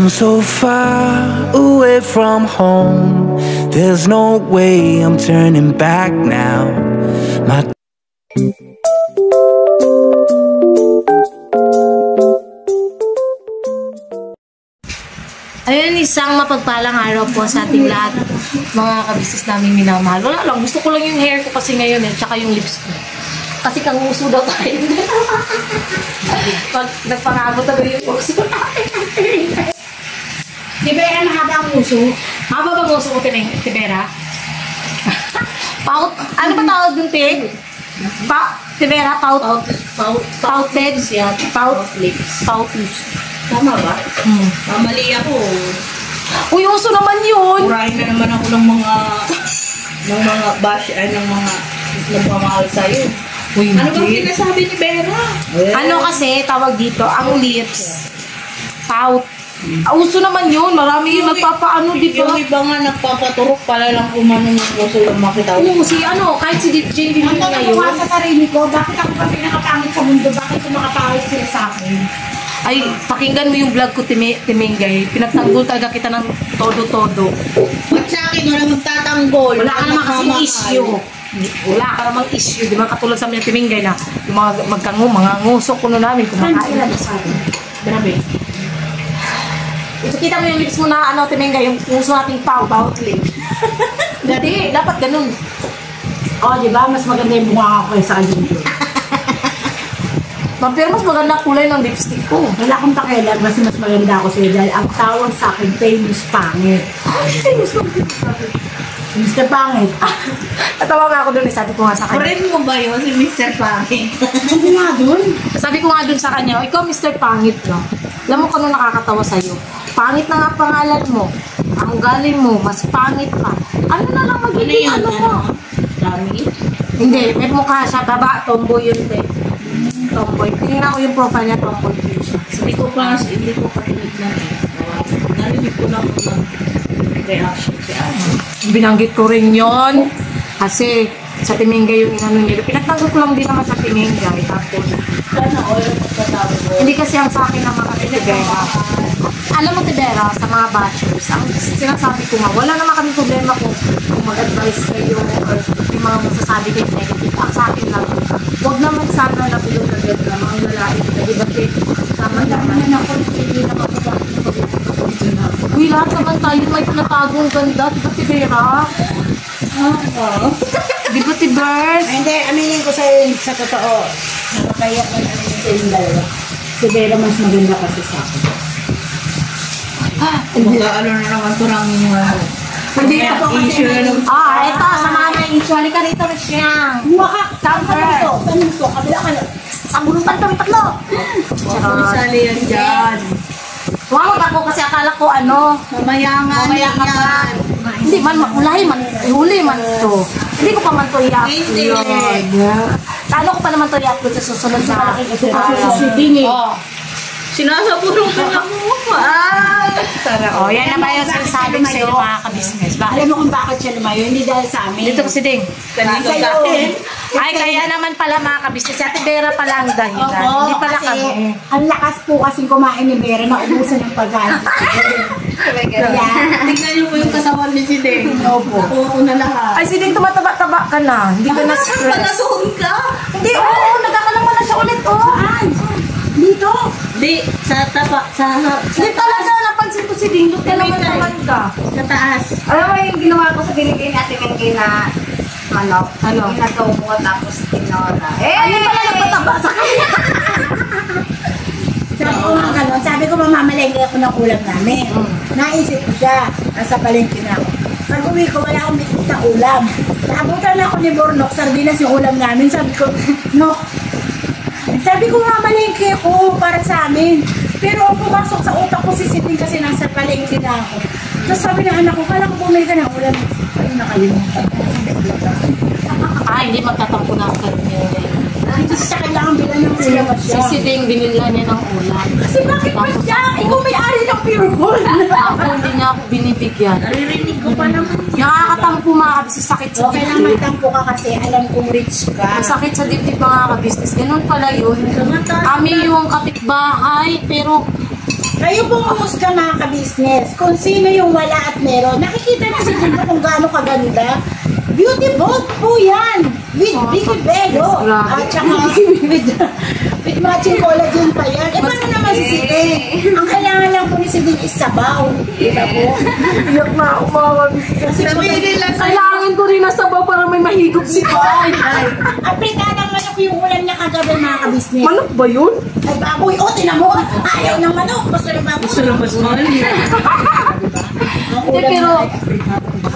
I'm so far away from home. There's no way I'm turning back now. My Ayun, isang mapagpalang araw po sa ating lahat, mga kabisnes namin minamahal. Wala lang, gusto ko lang yung hair ko kasi ngayon tsaka yung lips ko. Kasi kanguso daw tayo. Pag nagpangabot na yung uso. Tibera, mahaba ang uso. Mahaba bang uso ko, Tibera? Pout? Ano ba tawag yung tig? Tibera, pout? Pouted? Pout lips. Pout lips. Tama ba? Mali ako. Uy, uso naman yun! Urahin na naman ako ng mga bash, ng mga nagmamahal sa'yo. Uy, ano bang sinasabi ni Vera? Ano kasi, tawag dito, ang lips. Pout. Uso naman yun. Marami yung nagpapaano, di ba? Yung iba nga nagpapaturok pala lang umano ng uso yung makita. Oo, kahit si Jane din yun ngayon. Ang sa sarili ko, bakit ako pa pinakapangit sa mundo? Bakit ko makapangit sila sa akin? Ay, pakinggan mo yung vlog ko, Timingay. Pinagtanggol talaga kita ng todo-todo. At sa akin, wala magtatanggol. Wala ka naman kasing issue. Wala ka namang issue. Di ba katulad sa mga Timingay na yung mga mga ngusok kuno namin kumakain. Grabe. Ipakita mo yung lips mo na Timingay, yung nguso nating pout lip. Dati, dapat ganun. Oh, di ba? Mas maganda yung mukha ako sa kanya. Pero mas maganda kulay ng lipstick ko. Wala akong pakialam kasi mas maganda ako sa'yo dahil ang tawag sa akin, famous pangit. Famous pangit. Mr. Pangit. Natawa nga ako dun, sabi ko nga sa kanya. Friend mo ba yun si Mr. Pangit? Ano nga dun? Sabi ko nga dun sa kanya, ikaw Mr. Pangit no? Alam mo kung ano nakakatawa sa'yo? Pangit na nga pangalan mo. Ang galing mo, mas pangit pa. Ano na lang magiging ano mo? Dami? Hindi, may mukha siya, baba, tomboy yun din. Tomboy. Tingnan ko yung profile niya, tomboy din siya. Hindi ko pa tinignan eh. Narinig ko lang ng reaction si Ate. Binanggit ko rin yon kasi sa Timingay yung inano nila. Pinagtanggol ko lang din naman sa Timingay. Tapos, sana all pagkatawag ko. hindi kasi ang sa akin ng mga Tibera. Alam mo, Tibera, sa mga bashers, ang sinasabi ko nga, wala naman kami problema kung mag-advise kayo or yung mga masasabi kayo negative. Ang sa akin lang, huwag naman sana na bilog na gano'n na mga lalaki. Kasi tama naman ako, hindi na uy, lahat naman tayo may pinatagong ganda. Di ba, Tibera? Di ba, Tibers? Hindi, aminin ko sa'yo sa totoo. Nakakaya ko na aminin sa yung dalawa. Si Vera mas maganda kasi sa akin. Mag-aalo na naman turangin yung ano. Hindi na po kasi. Ito, samahan na yung issue. Halika rito, Rishyang. Waka! Saan gusto? Saan gusto? Kabila ka na. Sa bulutan kami tatlo. Sali yan dyan. Wawag ako kasi akala ko Mamaya nga yan. Hindi man, huli man ito. Hindi ko pa man ito i-upload. Talo ko pa naman ito i-upload sa susunod na Susiding eh. Sinasabulong ka na mo. Yan na ba yung sinasabi ko sa iyo mga kabisnes? Alam mo kung bakit siya lumayo? Hindi dahil sa amin. Dito ko si Ding. Ay, kaya naman pala mga kabisnes. Si Ate Vera pala ang dahilan. Hindi pala kami. Ang lakas po kasing kumain ni Vera na ubusan ng pagkain. Tignan niyo po yung katawan ni si Ding. Opo. Oo na lahat. Ay, si Ding tumataba-taba ka na. Hindi ka na-stress. Panasuhon ka? Hindi, oo. Nagkakalaman na siya ulit. Dito? Di, sa tapa, Hindi talaga, napansin ko si Ding. Kaya naman ka. Sa taas. Alam mo yung ginawa ko sa binigay natin yung na manok? Ano? Ginagaw mo tapos tinora. Ano pala napataba sa kanya? Sabi ko mamamalengke ako ng ulam namin. Naisip ko siya. Nasa palengke na ako. Pag uwi ko, wala akong sa ulam. Naabutan na ako ni Bornok. Sardinas yung ulam namin. Sabi ko, no. Sabi ko mamalengke ako para sa amin. Pero ang pumasok sa utak ko si Sidney kasi nasa palengke na ako. Tapos sabi ng anak ko, kala ko bumili ka ng ulam. Ay, nakalimutan. Hindi magtatampo na ako niya. Kasi siya kailangan bilan ng ulam at siya. Si Ding, binila niya ng ulam. Kasi bakit ba siya? Ikaw may-ari ng Pure Gold. Ako hindi niya ako binibigyan. Naririnig ko pa naman. Nakakatampo mga kabisnes, sakit sa Okay lang dibdib. magtampo ka kasi alam kong rich ka. Masakit sa dibdib mga kabisnes. Ganun pala yun. Kami yung kapitbahay, pero Kayo pong umusga mga ka-business. Kung sino yung wala at meron. Nakikita na si Jimbo kung gaano kaganda. Beautiful po yan. With big bello. At saka with matching collagen pa yan. Eh, paano naman si Siti? Ang kailangan lang po ni Siti is sabaw. Diba po? Iyak na ako mga Kasi kailangan ko rin ng sabaw para may mahigop si Bay. Apritadang manok yung ulam niya kagabi mga ka-business. Manok ba yun? Ay baboy, o tinan mo. Ayaw ng manok. Gusto ng baboy. Gusto ng basmol. Pero,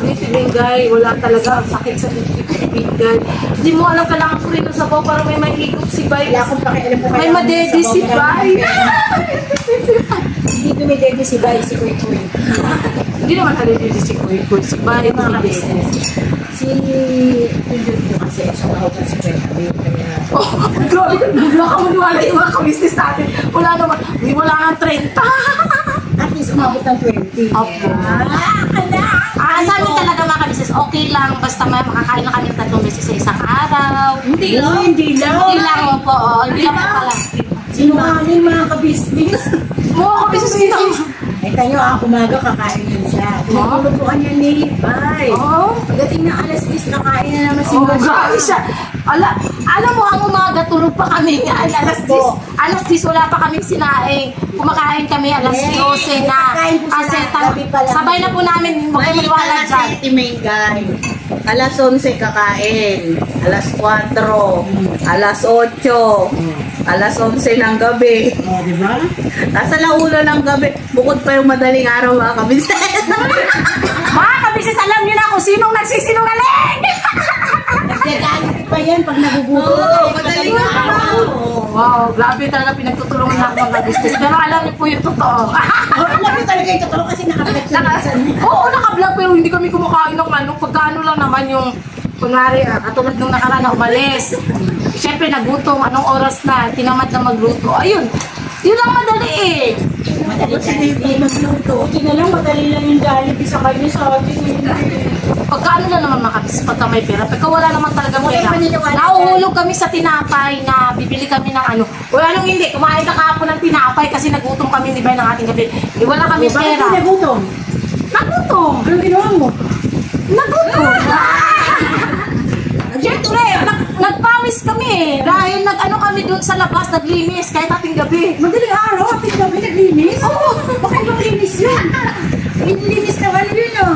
Bingay, wala talaga ang sakit sa Bingay. Hindi mo alam, kailangan ko rin ng sabaw para may mahigop si Bay. Wala akong pakialam po. May madede si Bay. Hindi dumidede si Bay, si Kuy Kuy. Hindi naman halidede si Kuy Kuy. Si Bay, Mga business. Si Pindot po kasi sa kahutan si Kuy Kuy. oh, grabe, bigla ka maniwala yung mga ka-business natin. Wala naman, wala nga 30. At least umabot ng 20. Opo. Sa amin talaga mga ka-business, okay lang. Basta makakain na kami 3 beses sa isang araw. Hindi lang. Hindi lang. Hindi lang po. Hindi lang po pala. Sinungaling mga ka-business. Mga ka-business kita. Ay tayo umaga kakain din siya. Pinagulutuan niya ni Bay. Oo. Pagdating ng alas 10, kakain na naman si Oh, Bay. grabe siya. Alam mo, ang umaga, tulog pa kami. Alas 10. Alas 10, wala pa kaming sinaing. Kumakain kami alas 12 na. Kasi sabay na po namin. Huwag kayo maniwala dyan. Alas 11 kakain, alas 4, alas 8, alas 11 ng gabi. Oh, di ba? Nasa launa ng gabi, bukod pa yung madaling araw mga kabisnes. Mga ka-business, alam niyo na kung sinong nagsisinungaling. Nagagalit pa yan pag nagugutom. Oo, madaling araw. Wow, grabe talaga pinagtutulungan na ako mga business. Pero alam niyo po yung totoo. Alam niyo talaga yung totoo kasi nakablog siya minsan. Oo, naka-vlog pero hindi kami kumakain ng ano. Pagkaano lang naman yung, kunwari, katulad nung nakaraan na umalis. Siyempre, nagutom. Anong oras na? Tinamad na magluto. Ayun. Yun lang madali eh. Madali tayo magluto. Hindi na lang, madali lang yung Jollibee sa kanya sa atin. Pagkaano lang naman makabis pagka may pera. Pagka wala naman talaga Wala pera. paniniwala. Nauhulog kami sa tinapay na bibili kami ng ano. Wala nung hindi. Kumain ka kahapon ng tinapay kasi nagutom kami ni Bay ng ating gabi. Eh, wala kami Bakit pera. ka nagutom? Nagutom. Ano ginawa mo? Nagutom. Siyempre, nagpawis kami. Dahil nag-ano kami dun sa labas, naglinis kahit ating gabi. Madaling araw, ating gabi naglinis? Oo. Bakit maglinis yun? Inilinis naman yun, oh.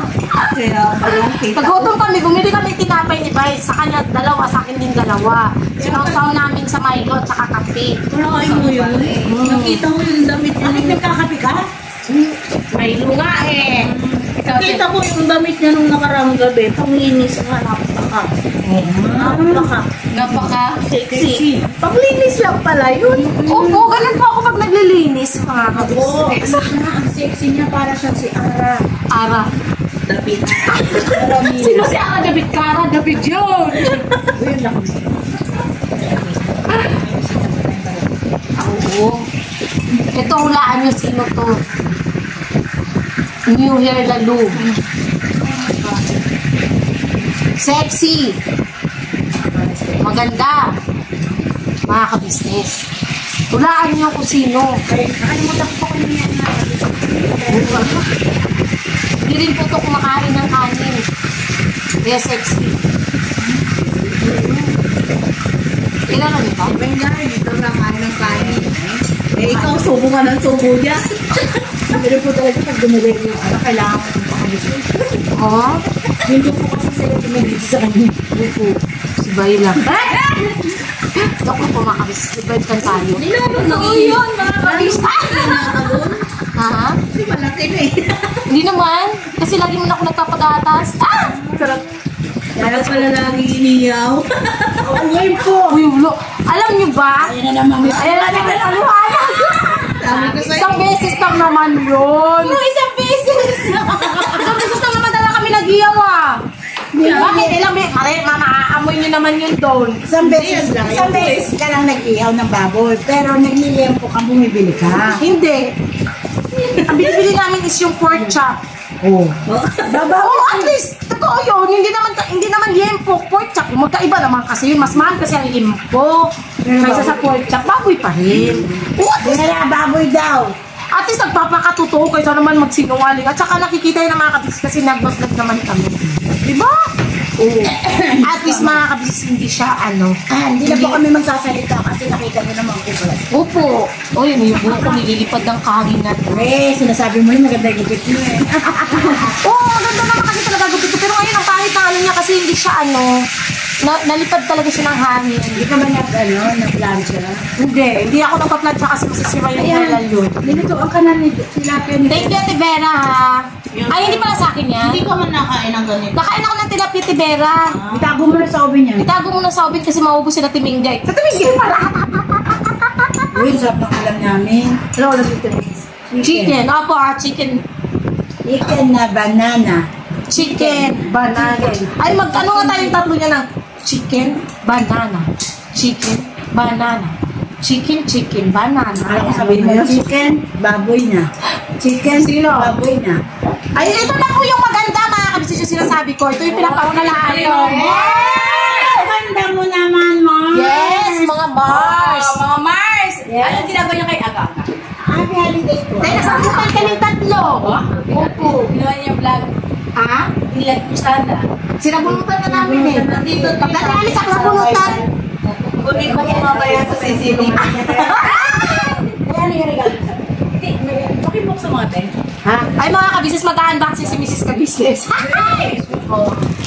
Kaya parang kita. Nagutom kami, bumili kami tinapay ni Bay. Sa kanya, 2, sa akin din 2. Sinawsaw namin sa Milo at saka kape. Parang mo yun. Nakita mo yung damit niya. Bakit nagkakapi ka? Milo nga eh. Nakita ko yung damit niya nung nakaraang gabi. Panglinis nga, napaka. Napaka-sexy. Panglinis lang pala yun. Opo, ganun po ako pag naglilinis, mga Oo. kabis. Ang sexy niya para siyang si Ara. Ara. David. Sino si Ara? David Cara? David yun. Yun lang. Oo. Ito, hulaan niyo sino to. New Hair Lalo. Sexy. Maganda. Mga ka-business. Hulaan niyo kung sino. Nakalimutan ko kung yan na. Hindi rin po ito kumakain ng kanin. Kaya sexy. Kailan na nito? Bengal, dito na kain ng kanin. Eh, ikaw, subo ka ng subo niya. Pero po talaga pag dumali yung ano, kailangan ko pakalisin. Oo. Hindi po kasi sa'yo tumigil sa kanya. Si Bay lang. Ako po mga kabis. Si Bay kan tayo. Totoo yun, mga kabis. Ha? Kasi malaki na eh. Hindi naman. Kasi lagi mo na ako nagpapag-atas. Ah! Sarap. Kaya pala lagi iniyaw. Oo, ngayon po. Uy, ulo. Alam niyo ba? Ayan na naman. Ayan na naman ang liwanag. Sabi ko sa'yo. Isang beses lang naman yun. Isang beses. Isang beses lang naman talaga kami nag-iyaw ah. Bakit? Ilang beses? Maaamoy niyo naman yun doon. Isang beses ka lang nag-ihaw ng baboy. Pero nagliliempo ka, bumibili ka. Hindi. Ang binibili namin is yung pork chop. Oo. Oo, at least, totoo yun. Hindi naman yempo, pork chop. Magkaiba naman kasi yun. Mas mahal kasi ang yempo. Kaysa sa pork chop, baboy pa rin. Oo, at least, Dinala baboy daw. At least nagpapakatotoo kaysa naman magsinungaling. At saka nakikita yun ng mga kabis kasi nag-vlog naman kami. Diba? Oo. At least mga kabis hindi siya Hindi na po kami magsasalita kasi nakita niyo naman ko ba. Opo. O yun, yung buhok ko nililipad ng kahing na. Sinasabi mo yung maganda yung gupit mo eh. Oo, maganda naman kasi talaga gupit ko. Pero ngayon, ang kahit na niya kasi hindi siya nalipad talaga siya ng hangin. Hindi ka ba nag-plancha? Hindi ako nagpa-plancha kasi masisira yung halal yun. Nilutuan ka na ni tilapia ni Thank you, Ate Vera, ha. Ay, hindi pala sa akin yan. Hindi ka man nakain ng ganito. Nakain ako ng tilapia, Ate Vera. Itago mo na sa oven niya. Itago mo na sa oven kasi maubos sila Timinggay. Sa Timinggay pala. Uy, sarap ng ulam namin. Ano ulam dito? Chicken. Opo, chicken. Chicken na banana. Chicken, banana. Ay, ano nga tayong tatlo niya ng chicken, banana. Chicken, banana. Chicken, banana. Alam ko sabihin mo yung chicken, baboy na. Chicken, baboy na. Ay, ito na po yung maganda, mga kabisisyo sinasabi ko. Ito yung pinapaunalaan ko. Ganda mo naman, Mars. Yes, mga Mars. Mga Mars! Yes. Anong ginagawa niyo kay Aga? Happy holiday po. Dahil nasabutan kaming tatlo. Opo. Ginawa niya yung vlog. Ha? Ilag niyo sana. Sinabunutan na namin eh. Nandito Dahil alis ako sa bunutan. Kunin ko yung mamaya sa CCTV. Kaya ano yung regalo sa Hindi, pakibok sa mga te. Ha? Ay, mga kabisnes, mag-unboxing si Mrs. Kabisnes.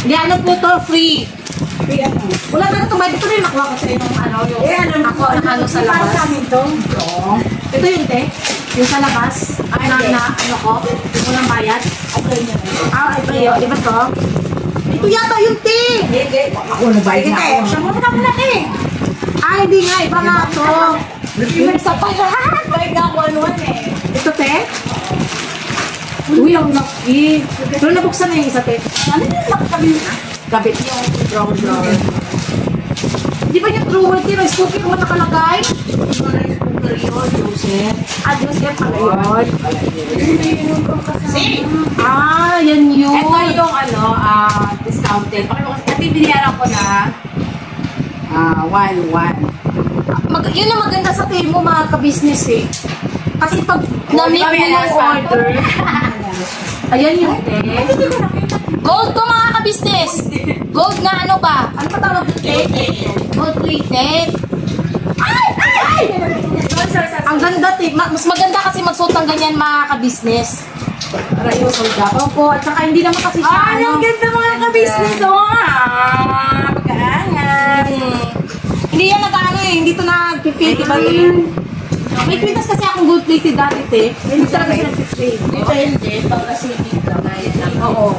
Hindi, ano po to? Free. Wala na ito. Dito rin nakuha ko sa yung ako sa Para labas. sa amin to. Ito yun, te. Yung sa labas. Ano ko? Yung unang bayad. Ito yun. Di ba to? Ito yata yung te. Hindi. Ako nagbayad na ako. Siya mo na muna te. Hindi nga. Iba nga to. Yung isa pa yan. Bayad nga ako ano eh. Ito, te. Uy, ang laki. Pero nabuksan na yung isa, te. Ano yung nakakabili na? Gabit yung brown. Di ba yung true word, rice cooker mo nakalagay? Rice cooker yun, Joseph. Joseph pala yun. See? Yan yun. Ito yung discounted. Kasi binayaran ko na 1-1. Yun ang maganda sa tayo mo, mga ka-business eh. Kasi pag na-make mo yung order, ayan yung te. Gold to, mga ka-business. Gold na ano ba? Ano pa tawag dito? Gold plated. Ay! Ang ganda, te. Mas maganda kasi magsuot ng ganyan, mga ka-business. Para yung solda. Opo, at saka hindi naman kasi siya, Ang ganda mga ka-business, pagkaangan. Hindi yan nag-ano eh, hindi ito nag-fit, diba? May kwintas kasi akong gold plated dati, te. Hindi talaga siya nag-fit. Depende, pagkasipig ka, kaya lang. Oo.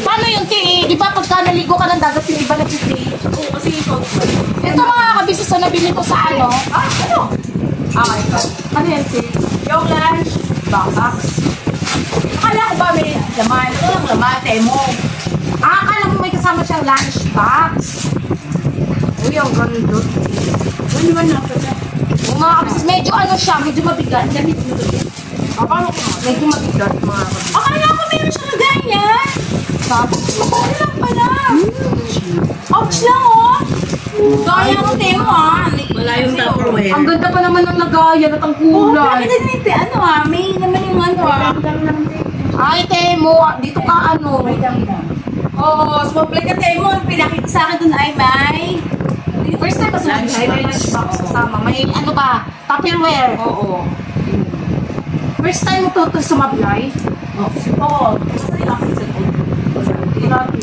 Paano yun, te? Di ba pagka naligo ka ng dagat, yung iba nag-fit? Oo, kasi ikaw. Ito mga kabisnes na nabili ko sa ano? Ano? Ito. Ano yan, te? Yung lunch box. Akala ko ba may laman? Ito lang laman, mo. Akala mo may kasama siyang lunch box. Uy, ang ganda. Ano ba na pala? Mga kabisnes, medyo ano siya, medyo mabigat. Gamit mo to. Paano ko? Medyo mabigat, mga kabisnes. Akala ko meron siya na ganyan. Tapos, Ano lang pala? Ouch lang, Gaya ko, Temo, Wala yung Tupperware. ang ganda pa naman ng lagayan at ang kulay. May naman yung Ay, Temo, dito ka ano. small plate ka, Temo. Pinakita sa akin dun ay may... First time ba sa may lunch box kasama? May ano ba? Tupperware. Oo. First time mo to sumablay? Oo. Kasi yung akin sa food. Grabe.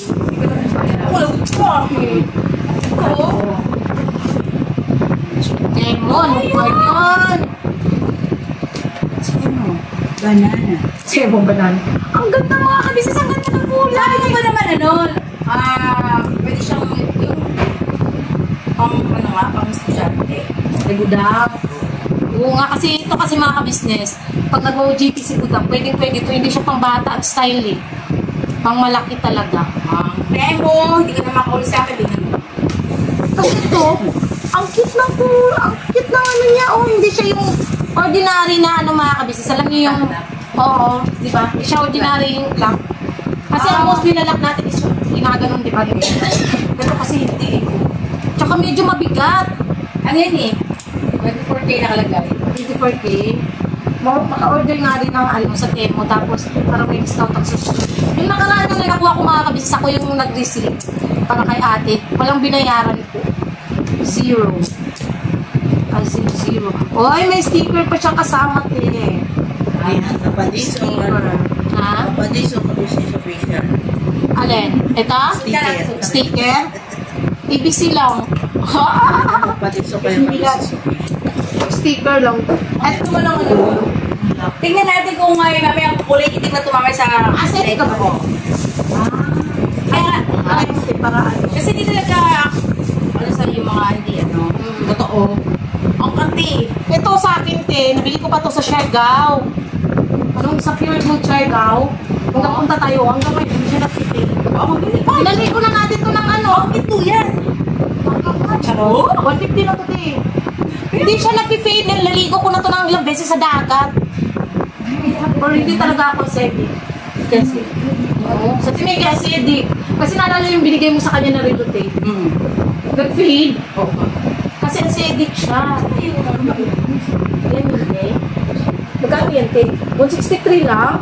Oo. Lemon, lemon. Banana. Lemon banana. Ang ganda mga kabisnes, ang ganda ng kulay. Sabi ko ba naman pwede siyang yung pang estudyante. Nagudap. Oo nga, kasi ito kasi mga kabisnes, pag nag-OJT si Budang, pwede ito, hindi siya pang bata at style eh. Pang malaki talaga. Temo, hindi ka na makauli sa akin. Kasi ito, ang cute ng ano niya, hindi siya yung ordinary na ano mga kabisnes. Alam niyo yung, di ba? Hindi siya ordinary yung lock. Kasi ang mostly na lock natin is ginaganon, di ba? Pero kasi hindi eh. Tsaka medyo mabigat. Ano yan eh? 24K nakalagay. 24K. Maka-order nga rin ng ano sa Temo, tapos parang may discount ang susunod. Yung nakaraan na nakuha ko mga kabisnes, ako yung nag-receive para kay ate. Walang binayaran ko. 0. As in 0. Oy, may sticker pa siyang kasama eh. Ayan, kapadiso. Ha? Kapadiso, kabisnes official. Alin? Ito? Sticker. Sticker? ABC lang. Kapadiso kayo kabisnes official. Sticker lang. At ito mo lang ano. Tingnan natin kung ngayon namin ang kulay itim na tumamay sa Asset ka ba? Kaya, Para ano? kasi hindi talaga, ano sa yung mga hindi, ano, totoo. Ang kanti. Ito sa akin, te. Nabili ko pa to sa Siargao. Anong sa Pure Gold Siargao? Kung napunta tayo, hanggang ngayon, hindi siya nag-fit. Ako, hindi pa. Pinali ko na natin to ng ano. Ito yan. Charo? 150 na to, te. Hindi siya nag-fade. Naligo ko na to ng ilang beses sa dagat. Or hindi talaga ako acidic. Kasi, oo. Sa may acidic. Kasi naalala yung binigay mo sa kanya na Redotate. Nag-fade. Kasi acidic siya. Yan yun, te. Magkano yan, te? 163 lang.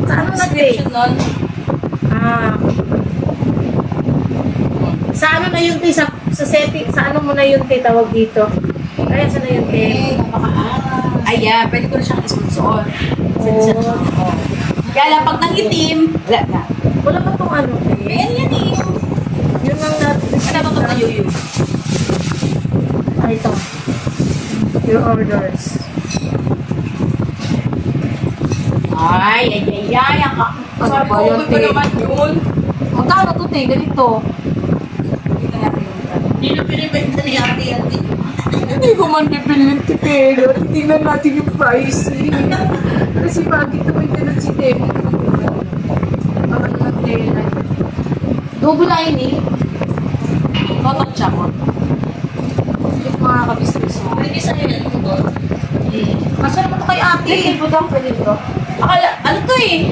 Sa ano nag-fade? Nun. Sa ano na yun, te? Sa setting, sa ano mo na yun, te? Tawag dito. Kaya sa na yun, te? Ayan, pwede ko na siyang isuot. Oo. Kaya lang, pag nangitim, wala na. Wala pa tong ano, te? Ayan yan eh. Yun ang Ano ba tayo yun? Ay, ito. Your orders. Ay. Ano ba yun, Sarap ko te? naman yun. Magkano to, te? Ganito. Hindi na pinibenta ni ate yan. Hindi ko man pipilit, te, pero tingnan natin yung pricing. Kasi bakit ito may ganun si Temo? Bakit lang tela? Double line eh. Total chocolate. Yung mga kabisnes mo. Pwede sa'yo yan ito doon. Kasi naman ito kay ate. Pwede po daw, pwede to. Akala, ano to eh?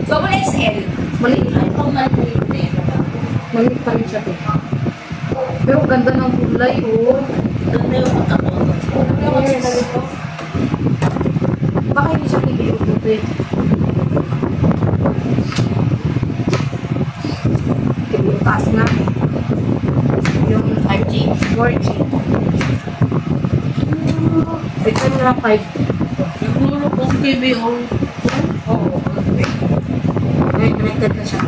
Double XL. Maliit. Pang maliit eh. Maliit pa rin siya, te. Pero ganda ng kulay, oh. Doon na yung pagkakot. Yes. Baka hindi siya pipili ito, te. Okay, yung taas nga. Yung 5G. 4G. Ito na 5. Siguro kung KBO. Oo. Ngayon, connected na siya.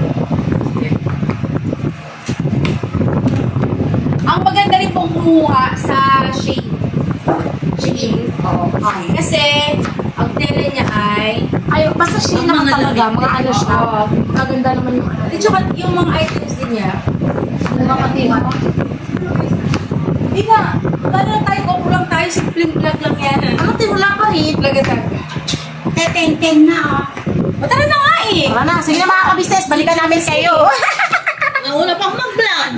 Ang maganda rin pong kumuha sa Shein. Shein. Oo. Okay. Kasi, ang tela niya ay, Ay, basta siya Ang naman mga talaga, damit. mga ano siya. Maganda naman yung ano. at saka yung mga items din niya, Mga tima. hindi na, wala na tayo, opo lang tayo, simpleng vlog lang yan. Ano, te, wala pa rin. Vlog tayo. Teteng-teng na oh. Tara na nga eh. Tara na, sige na mga kabisnes, balikan namin kayo. Nauna pang mag-vlog.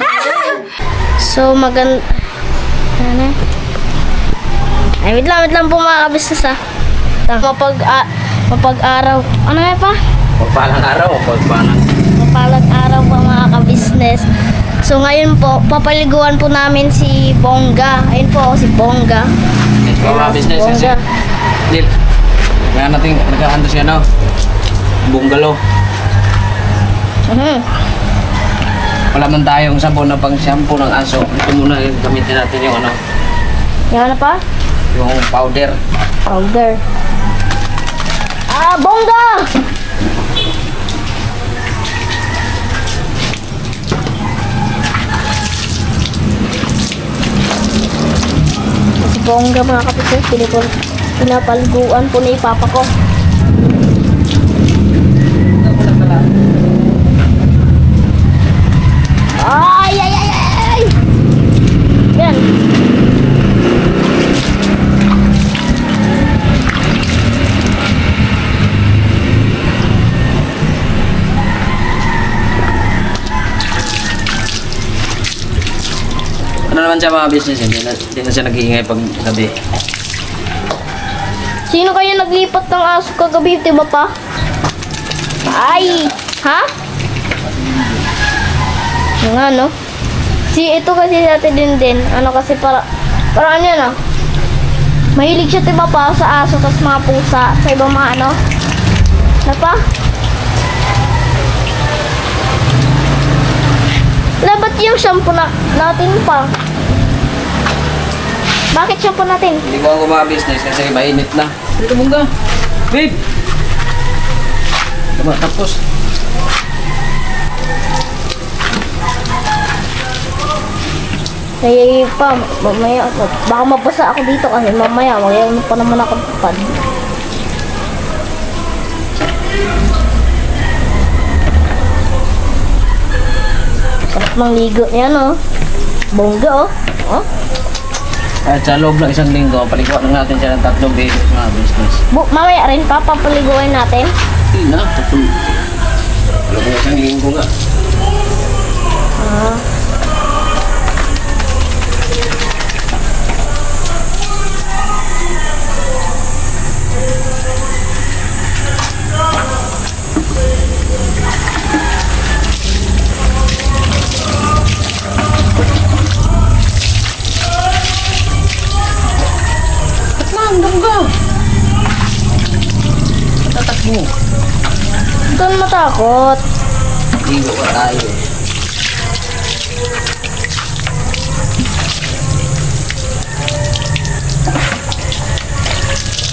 So, ano? Ay, wait lang po mga kabisnes ah. Mapag-araw. Ano nga pa? Pagpalang araw o pagpalang? Mapalag araw po mga kabisnes. So, ngayon po, papaliguan po namin si Bongga. Ayun po, si Bongga. Mga business kasi. Bongga. Dip. Kaya natin nagkahanto siya no? Bungalow. Wala man tayong sabon na pang shampoo ng aso. Ito muna yung gamitin natin yung ano, Yan na pa? yung powder. Powder. Ah, Bongga! Si Bongga mga kapatid, pinapaliguan po ni Papa ko. Ay, ay, ay, ay! Yan. Ano naman siya mga business, hindi na siya nag-iingay pag gabi. Sino kaya naglipat ng aso kagabi, di ba pa? Ay! Ha? Yung ano? Ito kasi si Ate din. Ano kasi para ano yan ah. Mahilig siya diba pa sa aso tas mga pusa. Sa ibang mga ano. Ano pa? Dapat yung shampoo natin pa. Bakit shampoo natin? Hindi ko ako ma-business kasi mainit na. Dito mungga. Babe! Tama, tapos. Ay, pa, mamaya ako. Baka mabasa ako dito kasi mamaya magayon pa naman ako tupad. Sarap ng ligo niya, no? Bongga, oh. Oh? At sa loob ng isang linggo, paliguan lang natin siya ng 3 beses mga business. Mamaya rin pa, papaliguan natin. Hindi na, 3. Alam mo isang linggo nga. Ah. Tatakbo. Doon matakot. Ligo pa tayo.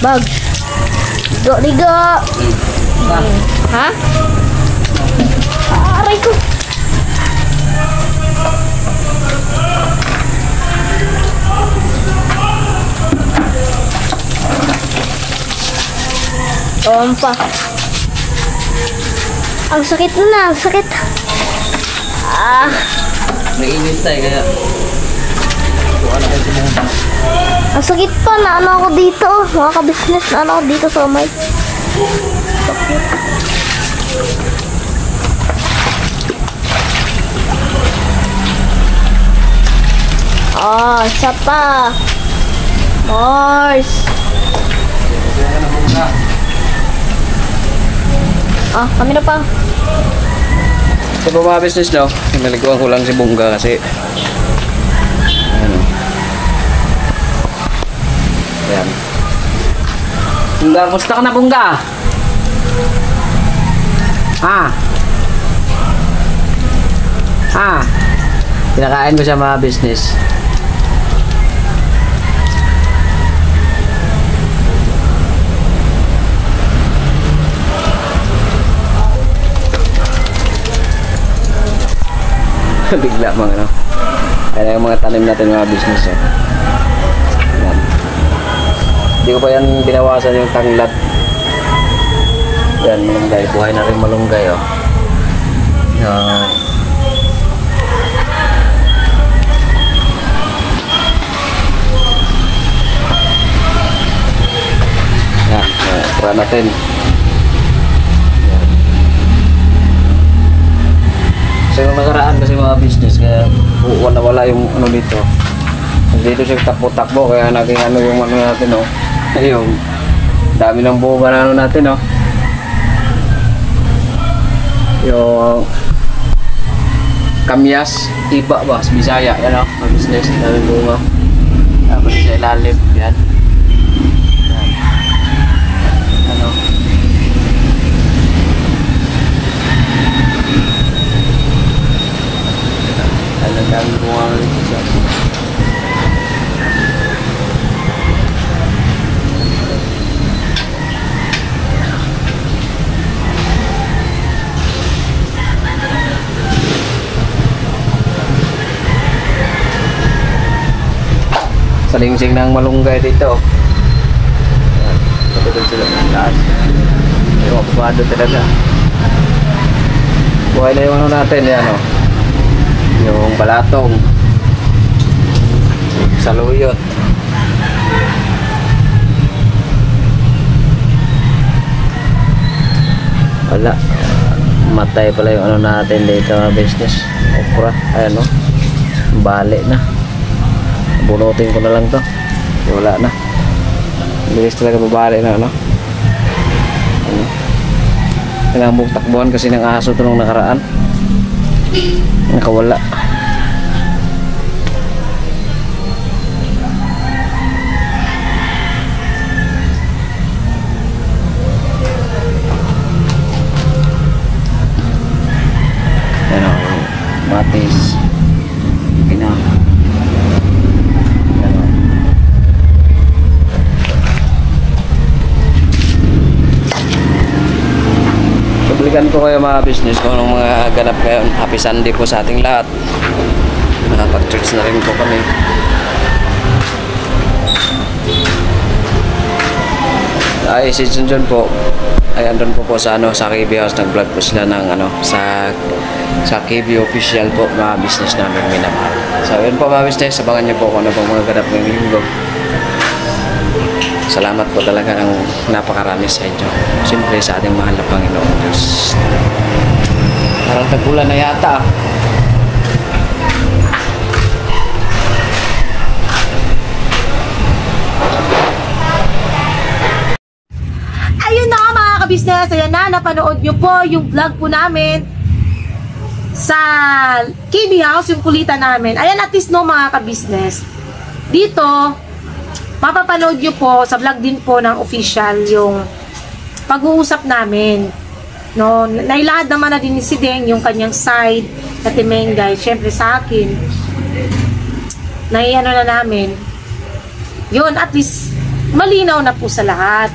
Bag. Ligo. Ha? Aray ko. Pa. Ang sakit na, ang sakit. Ah. Nag-init tayo kaya. Tuwa na kayo sa mga. Ang sakit pa na ano ako dito. Mga ka-business na ano ako dito sa may. Sakit. Isa pa. Mars. Kami na pa. Sa mga business daw, pinaliguan ko lang si Bongga kasi ano. Ayan. Bongga, musta ka na Bongga? Pinakain ko siya mga business. Bigla mga ano. Ayan yung mga tanim natin mga business eh. Ayan. Hindi ko pa yan binawasan yung tanglad. Yan, malunggay. Buhay na rin malunggay oh. Yan. Yan, try natin. Kasi nung nakaraan kasi mga business kaya wala yung ano dito. Dito siya takbo-takbo kaya naging ano yung ano natin oh. Yung dami ng bunga na ano natin oh. Yung kamyas, iba ba, Bisaya yan oh. Mga business, dami bunga. Tapos sa ilalim, yan. Ano? Talagang bunga rin siya. Salingsing ng malunggay dito. Ayan, patutod sila ng taas. Yung abado talaga. Buhay na yung ano natin, yan o. Yung balatong. Saluyot. Wala. Matay pala yung ano natin dito na business. Okra. Ayan o. Bali na. Bunutin ko na lang to. Wala na. Bilis talaga babali na ano. Kailangan mong takbuhan kasi ng aso ito nung nakaraan. Nakawala. balikan ko kayo mga business kung anong mga ganap ngayon. Happy Sunday po sa ating lahat. Nakapag-church na rin po kami. Ay, si Junjun po ay andun po sa sa KB House. Nag-vlog po sila ng sa KB official po mga business namin minamahal. So yun po mga business, abangan niyo po kung ano pong mga ganap ng linggo. Salamat po talaga ng napakarami sa inyo. Siyempre sa ating mahal na Panginoong Diyos. Parang tag-ulan na yata. Ayun na mga ka-business, ayan na, napanood nyo po yung vlog po namin sa KB House, yung kulitan namin. Ayan, at least no mga ka-business, dito mapapanood nyo po sa vlog din po ng official yung pag-uusap namin, no? Nailahad naman na din si Deng yung kanyang side na Timengay, syempre sa akin naiano na namin yun, at least malinaw na po sa lahat.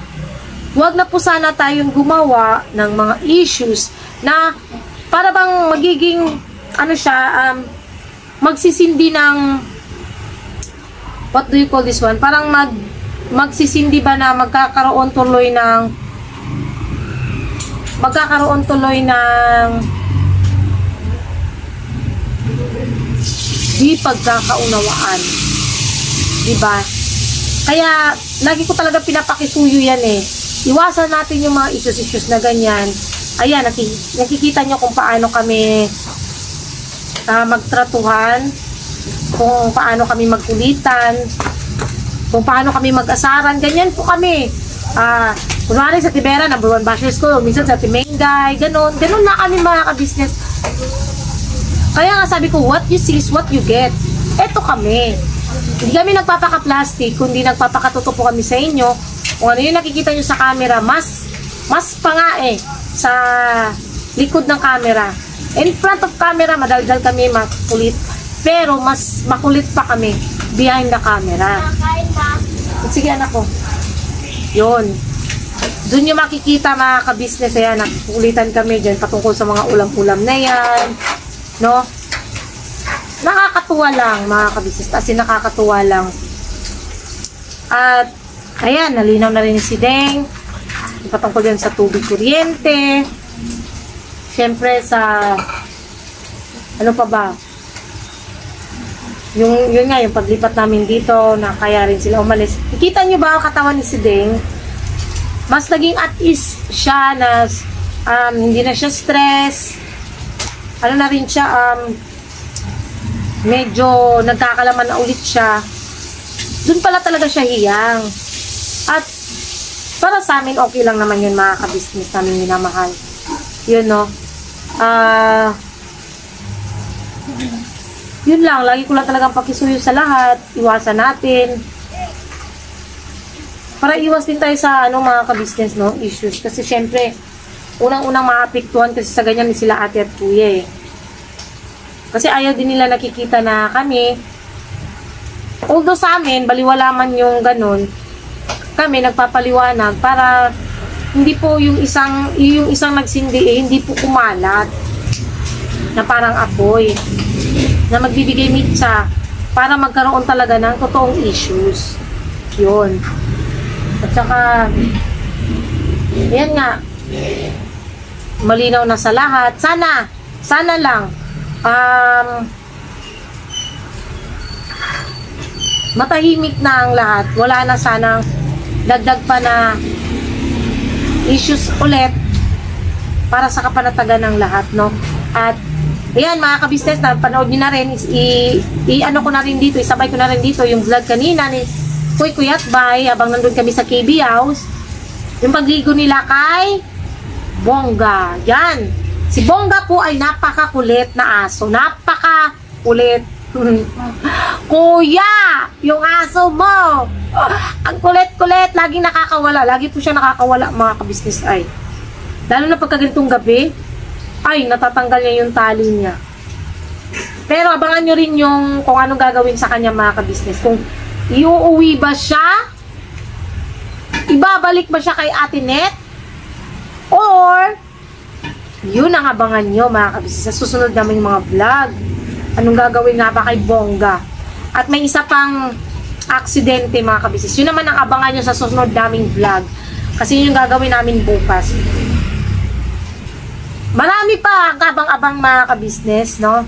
Huwag na po sana tayong gumawa ng mga issues na para bang magiging magsisindi ng, what do you call this one? Parang magsisindi ba na magkakaroon tuloy ng di pagkakaunawaan. Diba? Kaya lagi ko talaga pinapakisuyo yan eh. Iwasan natin yung mga issues na ganyan. Ayan, nakikita nyo kung paano kami magtratuhan, kung paano kami magkulitan, kung paano kami mag-asaran. Ganyan po kami. Kunwari sa Tibera, number 1 bashers ko, minsan sa Timengay, ganun na kami mga ka-business. Kaya nga sabi ko, what you see is what you get. Eto kami. Hindi kami nagpapaka-plastic, kundi nagpapakatotoo po kami sa inyo. Kung ano yung nakikita nyo sa camera, mas pa nga sa likod ng camera. In front of camera, madaldal kami, makulit. Pero mas makulit pa kami behind the camera. Sige anak ko. Yun. Doon nyo makikita mga ka-business, ayan, nakulitan kami dyan patungkol sa mga ulam-ulam na yan. No? Nakakatuwa lang mga ka-business. Kasi nakakatuwa lang. At ayan, nalinaw na rin si Deng. Patungkol yan sa tubig kuryente. Siyempre sa ano pa ba? Yun nga, yung paglipat namin dito, na kaya rin sila umalis. Nakita nyo ba ang katawan ni si Deng? Mas naging at ease siya na hindi na siya stress. Ano na rin siya, medyo nagkakalaman na ulit siya. Doon pala talaga siya hiyang. At para sa amin, okay lang naman yun mga ka-business namin minamahal. Yun, no? Yun lang, lagi ko lang talagang pakisuyo sa lahat. Iwasan natin. Para iwas din tayo sa mga ka-business, no? Issues. Kasi syempre, unang-unang maapektuhan kasi sa ganyan ni sila ate at kuya eh. Kasi ayaw din nila nakikita na kami. Although sa amin, baliwala man yung ganun, kami nagpapaliwanag para hindi po yung isang nagsindi hindi po kumalat na parang apoy na magbibigay mitsa para magkaroon talaga ng totoong issues. Yun. At saka yan nga, malinaw na sa lahat. Sana lang matahimik na ang lahat. Wala na sanang dagdag pa na issues ulit para sa kapanatagan ng lahat, no? At ayan mga ka-business, na panood nyo na rin, ano ko na rin dito, isabay ko na rin dito yung vlog kanina ni Kuyat Bay habang nandun kami sa KB House, yung pagligo nila kay Bongga. Yan, si Bongga po ay napakakulit na aso, napakakulit. Kuya, yung aso mo, ang kulit-kulit, laging nakakawala. Lagi po siya nakakawala mga ka-business ay. Lalo na pagkagantong gabi, ay natatanggal niya yung tali niya. Pero abangan nyo rin yung kung anong gagawin sa kanya mga ka-business. Kung iuuwi ba siya, ibabalik ba siya kay Ate Net, or Yun ang abangan nyo mga kabisnes sa susunod naming mga vlog. Anong gagawin nga ba kay Bongga? At may isa pang aksidente mga kabisnes. Yun naman ang abangan nyo sa susunod naming vlog. Kasi yun yung gagawin namin bukas. Marami pa ang kabang-abang mga kabisnes, no?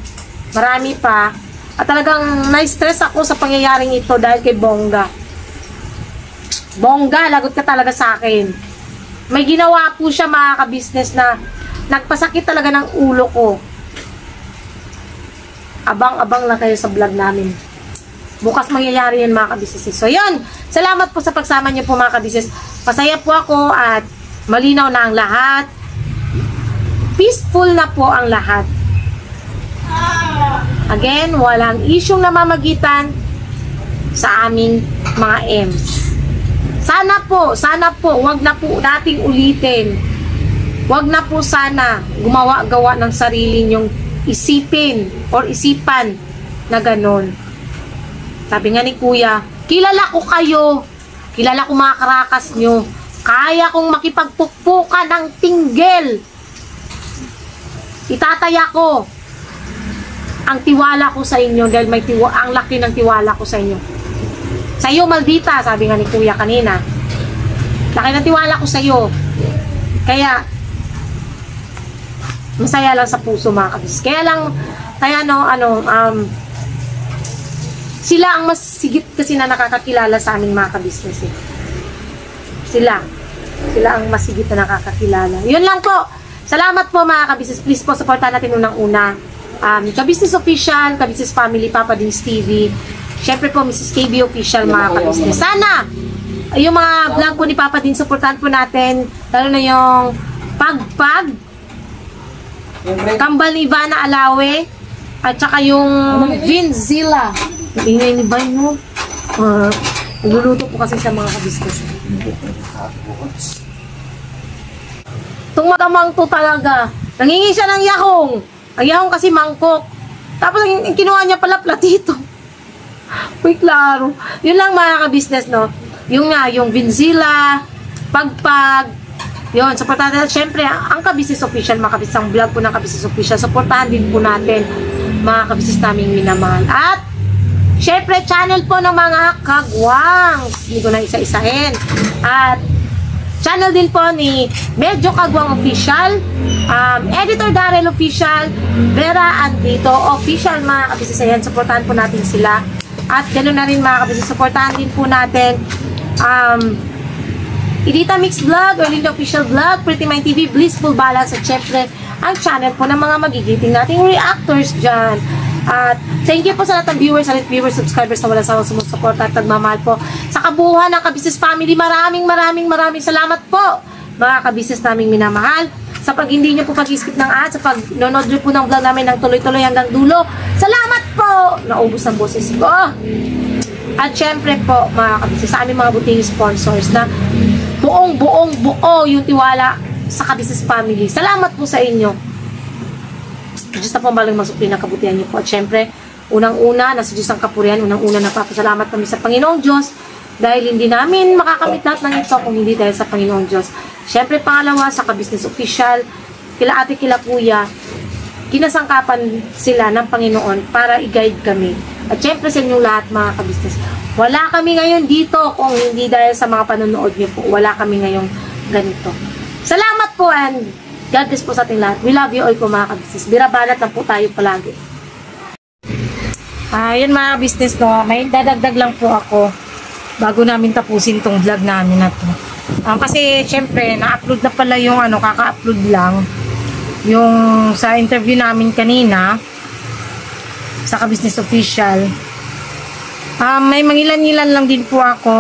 Marami pa. At talagang na-stress ako sa pangyayaring ito dahil kay Bongga. Bongga, lagot ka talaga sa akin. May ginawa po siya mga kabisnes na nagpasakit talaga ng ulo ko. Abang-abang lang kayo sa vlog namin. Bukas mangyayari yan mga kabisnes. So yun, salamat po sa pagsama niyo po mga kabisnes. Masaya po ako at malinaw na ang lahat. Peaceful na po ang lahat. Again, walang isyong namamagitan sa aming mga M's. Sana po, wag na po nating ulitin. Wag na po sana gumawa-gawa ng sarili nyong isipin or isipan na ganon. Sabi nga ni Kuya, kilala ko kayo. Kilala ko mga karakas nyo. Kaya kong makipagpukpukan ng tinggel. Itataya ko ang tiwala ko sa inyo dahil ang laki ng tiwala ko sa inyo. Sa iyo, maldita, sabi nga ni Kuya kanina. Laki ng tiwala ko sa iyo. Kaya, masaya lang sa puso mga kabisnes. Sila ang mas sigit kasi na nakakakilala sa aming mga kabisnes. Sila ang mas sigit na nakakakilala. Yun lang po. Salamat po mga kabisnes. Please po, supportan natin unang-una. Kabisnes Official, Kabisnes Family, Papa Dins TV. Siyempre po, Mrs. KB Official mga kabisnes. Sana, yung mga vlog po ni Papa Dins, supportan po natin. Lalo na yung Pagpag, Kambal ni Ivana Alawe, at saka yung Vinzilla. Ingay ni Bay mo. Nagluluto po kasi sa mga kabisnes. Itong magamang to talaga. Nangingi siya ng yahong. Ang yahong kasi mangkok. Tapos ang kinuha niya pala platito. Uy, klaro. Yun lang mga kabisnes, no? Yung Vinzilla, Pagpag, yun, supportahan natin. Siyempre, ang Kabisnes Official, mga kabisnes, ang vlog po ng Kabisnes Official, supportahan din po natin, mga kabisnes naming minamahal. At, siyempre, channel po ng mga kagwangs. Hindi ko na isa-isahin. At, channel din po ni Medyo Kagwang Official, Editor Darrell Official, Vera Andito Official, mga kabisnes. Ayan, supportahan po natin sila. At ganoon na rin mga kabisnes, supportahan din po natin Idita Mix Vlog, Orlinda Official Vlog, Pretty Mind TV, Blissful Balance, at syempre ang channel po ng mga magigiting nating reactors dyan. At thank you po sa lahat ng viewers, subscribers na walang sawang sumusuporta at nagmamahal po sa kabuuan ng Kabisnes Family. Maraming salamat po mga kabisnes naming minamahal sa pag hindi nyo po pag-skip ng ads, sa pag-nonod nyo po ng vlog namin ng tuloy-tuloy hanggang dulo. Salamat po! Naubos ang boses ko. At syempre po mga kabisnes, sa aming mga buting sponsors na buo yung tiwala sa Kabisnes Family. Salamat po sa inyo. Diyos na po malang masukli ng kabutihan niyo po. At syempre, unang-una, nasa Diyos ang kapurihan, unang-una napapasalamat kami sa Panginoong Diyos dahil hindi namin makakamit lahat ng ito kung hindi dahil sa Panginoong Diyos. Syempre, pangalawa, sa Kabisnes Official, kila ate, kila kuya, kinasangkapan sila ng Panginoon para i-guide kami. At syempre sa inyong lahat mga kabisnes, wala kami ngayon dito kung hindi dahil sa mga panonood niyo po. Wala kami ngayong ganito. Salamat po and God bless po sa ating lahat. We love you all po mga kabisnes. Birabanat lang po tayo palagi. Ayun mga kabisnes, no, may dadagdag lang po ako bago namin tapusin tong vlog namin na to. Kasi syempre na-upload na pala yung kaka-upload lang yung sa interview namin kanina sa Kabisnes Official. May mangilan-ngilan lang din po ako.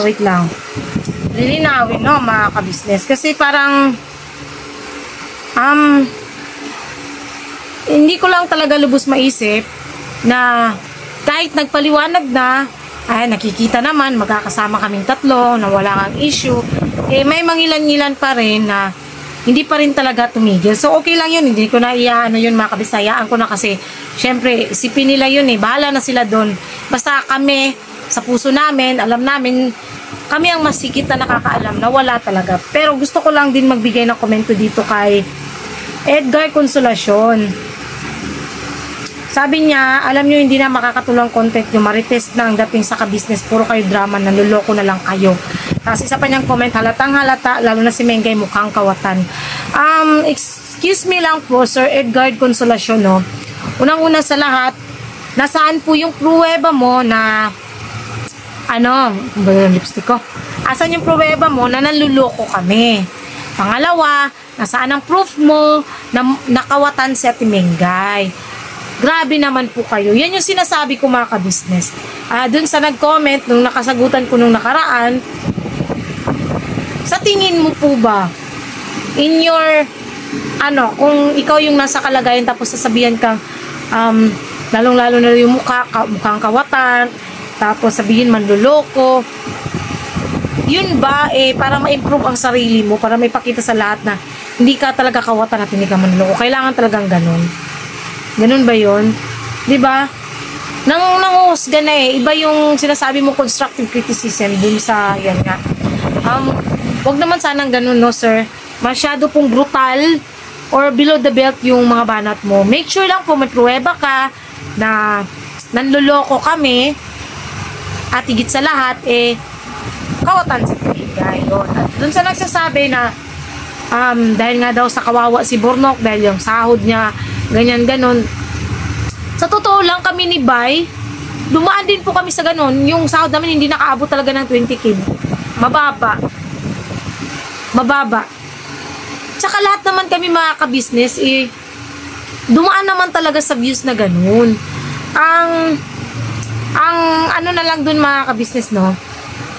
Wait lang. Lilinawin, no, mga kabisnes. Kasi parang hindi ko lang talaga lubos maisip na kahit nagpaliwanag na, nakikita naman, magkakasama kaming tatlo, na wala kang issue, may mangilan-ngilan pa rin na hindi pa rin talaga tumigil. So, okay lang yun. Hindi ko na yun mga kabisayaan ko na kasi syempre, isipin nila yun bahala na sila doon. Basta kami, sa puso namin, alam namin, kami ang masikip na nakakaalam na wala talaga. Pero gusto ko lang din magbigay ng komento dito kay Edgar Consolacion. Sabi niya, alam nyo hindi na makakatulang content nyo, marites na ang dating sa ka-business, puro kayo drama, nanluloko na lang kayo. Tapos isa pa niyang comment, halatang halata, lalo na si Mengay mukhang kawatan. Excuse me lang po, Sir Edgar Consolacion, no? Unang-una sa lahat, nasaan po yung pruweba mo na ba yung lipstick ko? Asan yung pruweba mo na nanluloko kami? Pangalawa, nasaan ang proof mo na nakawatan si Ate Mengay? Grabe naman po kayo. Yan yung sinasabi ko mga ka-business. Dun sa nag-comment, nung nakasagutan ko nung nakaraan, sa tingin mo po ba, in your, kung ikaw yung nasa kalagayan tapos sasabihan kang, lalong-lalo na yung mukhang kawatan, tapos sabihin manluloko, yun ba, para ma-improve ang sarili mo, para may pakita sa lahat na hindi ka talaga kawatan at hindi ka manluloko, kailangan talagang ganun. Ganun ba yun? Diba? Nanguhusga na iba yung sinasabi mo constructive criticism dun sa, yan nga. Wag naman sanang ganun, no, sir? Masyado pong brutal or below the belt yung mga banat mo. Make sure lang po may pruweba ka na nanluloko kami at higit sa lahat, kawatan sa Mengay. At dun sa nagsasabi na dahil nga daw sa kawawa si Bornok, dahil yung sahod niya, ganyan, ganon. Sa totoo lang, kami ni Bay, dumaan din po kami sa ganon. Yung sahod namin hindi nakaabot talaga ng 20K. Mababa. Tsaka lahat naman kami mga ka-business, dumaan naman talaga sa views na ganon. Ang ano na lang dun mga ka-business, no?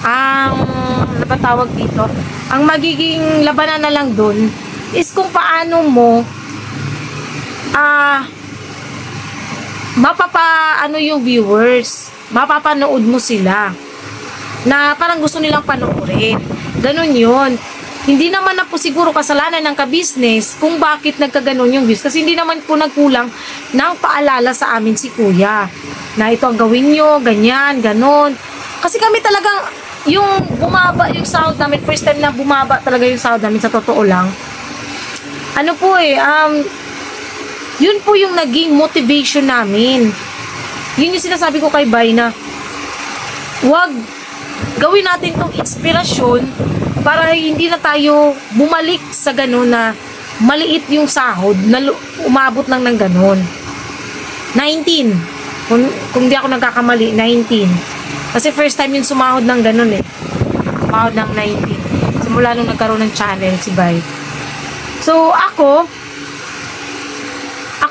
Ano ba tawag dito? Ang magiging labanan na lang dun is kung paano mo yung viewers, mapapanood mo sila na parang gusto nilang panoorin. Ganun yun. Hindi naman na po siguro kasalanan ng ka-business kung bakit nagkaganon yung views, kasi hindi naman po nagkulang ng paalala sa amin si Kuya na ito ang gawin nyo, ganyan, ganon. Kasi kami talagang yung bumaba yung sahod namin, first time na bumaba talaga yung sahod namin, sa totoo lang. Yun po yung naging motivation namin. Yun yung sinasabi ko kay Bay na wag gawin natin tong inspirasyon para hindi na tayo bumalik sa ganun na maliit yung sahod na umabot lang ng ganun. 19. Kung di ako nagkakamali, 19. Kasi first time yung sumahod ng ganun Sumahod ng 19. Simula nung nagkaroon ng channel si Bay. So, ako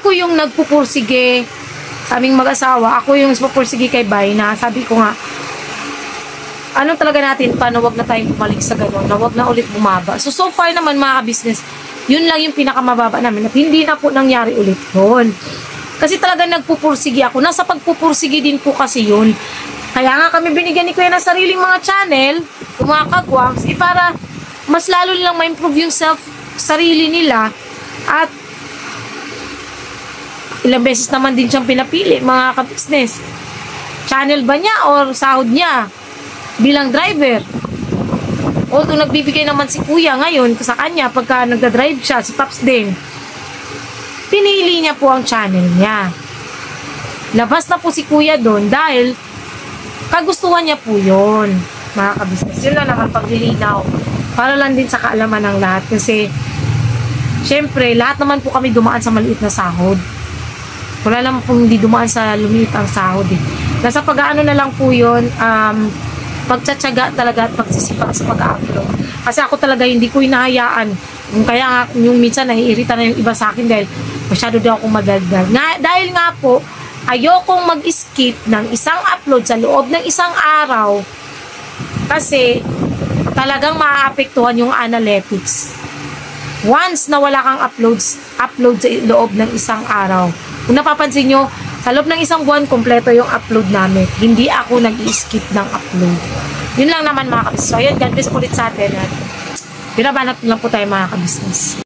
yung nagpupursige sa aming mag-asawa. Ako yung nagpupursige kay Bay na sabi ko nga, ano talaga natin, paano wag na tayong bumalik sa ganun, na wag na ulit bumaba. So far naman mga business, yun lang yung pinakamababa namin at hindi na po nangyari ulit yun. Kasi talaga nagpupursige ako. Nasa pagpupursige din po kasi yun. Kaya nga kami binigyan ni Kuya ng sariling mga channel, yung mga kagwangs, para mas lalo nilang ma-improve yung sarili nila. At ilang beses naman din siyang pinapili, mga ka-business. Channel ba niya or sahod niya bilang driver? Although nagbibigay naman si Kuya ngayon sa kanya pagka nagda-drive siya, si Paps din. Pinili niya po ang channel niya. Labas na po si Kuya doon dahil kagustuhan niya po yun, mga ka-business. Yun lang naman paglilinaw. Para lang din sa kaalaman ng lahat. Kasi, syempre, lahat naman po kami dumaan sa maliit na sahod. Wala naman po hindi dumaan sa lumiit ang sahod Nasa pag-aano na lang po yun, pagtsatsaga talaga at pagsisipag sa pag-upload. Kasi ako talaga hindi ko hinahayaan. Kaya nga, yung minsan naiirita na yung iba sa akin dahil masyado daw akong madagdag. Dahil nga po, ayokong mag-skip ng isang upload sa loob ng isang araw kasi talagang maaapektuhan yung analytics. Once na wala kang upload sa loob ng isang araw. Kung napapansin nyo, sa loob ng isang buwan, kompleto yung upload namin. Hindi ako nag-skip ng upload. Yun lang naman mga kabisnes. So, yun, God bless ulit sa atin. Binabanat lang po tayo mga kabisnes.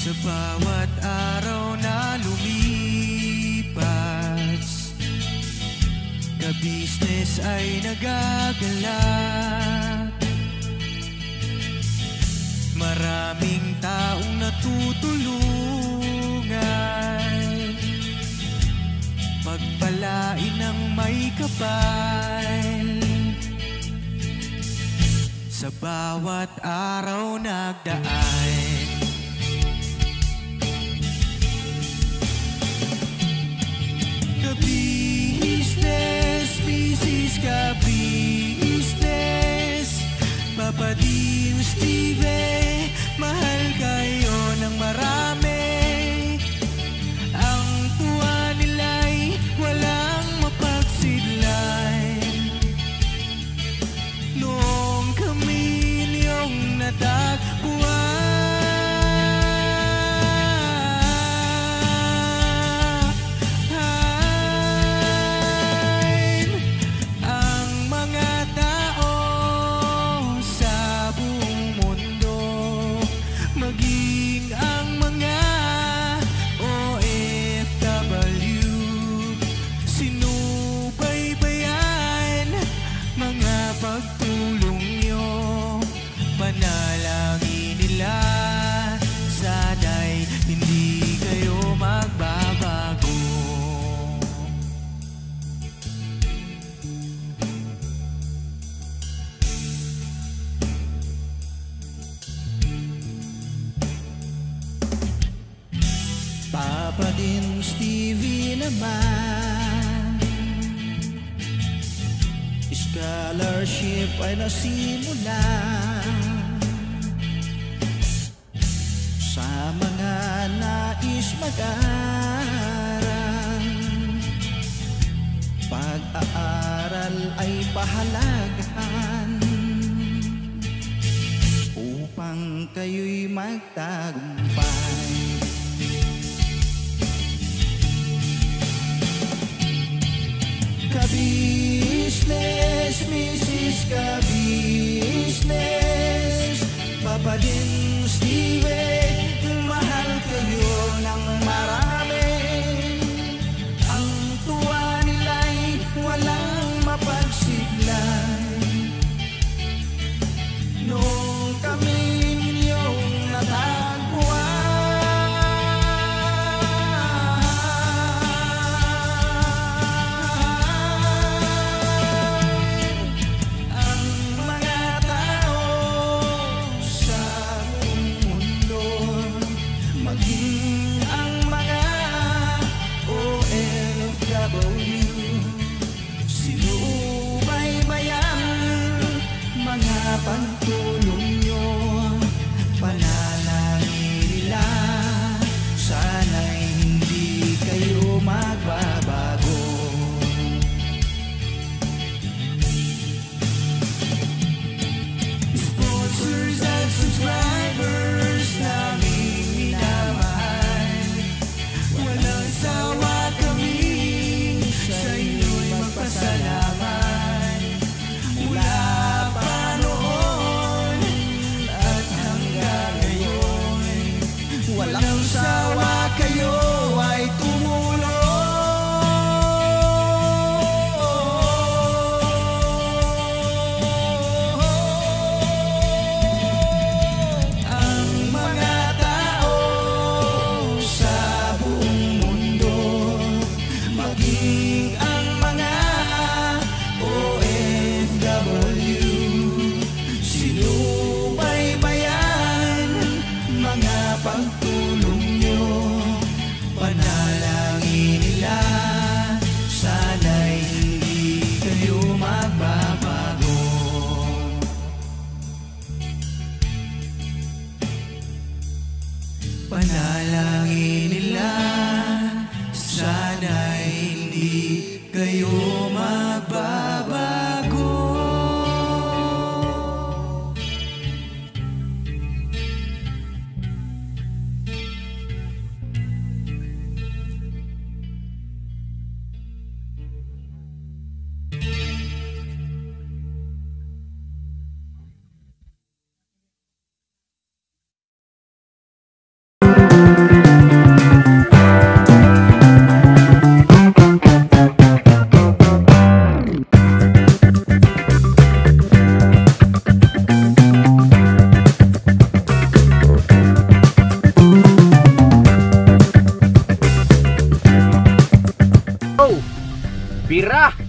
Sa bawat araw na lumipas, ka-business ay nagagalak. Maraming taong natutulungan, pagpalain ng may kapal. Sa bawat araw nagdaan, ka-business, business, ka-business, Papa Dim, Steve, mahal kayo ng marami. Ang tuwa nila'y walang mapagsidlan. Noong kami niyong natagpuan, ang mga tao sa buong mundo, maging ang mga OFW, sinubaybayan mga pagtulong nyo. Panalangin nila, sana'y hindi kayo magbabago. Papa Dim, Stevie naman, scholarship ay nasimula sa mga nais mag-aral. Pag-aaral ay pahalagahan upang kayo'y magtagumpay. Ka-business, Mrs. Ka-business, Papa Dim, Steve, mahal kayo ng marami. Ang tuwa nila'y walang mapagsidlan. Noong kami ninyong natagpuan, pagtulong nyo, panalangin nila, sana'y hindi kayo magbabago. Sponsors at subscribers naming minamahal, walang sawa kami sa inyo'y magpasalamat. Mula walang sawa kayo ay tumulong. Ang mga tao sa buong mundo, maging ang mga OFW, sinubaybayan mga pagtulong nyo, panalangin nila, sana'y hindi kayo magbabago. Panalangin nila, sana'y hindi kayo magbabago. Bira!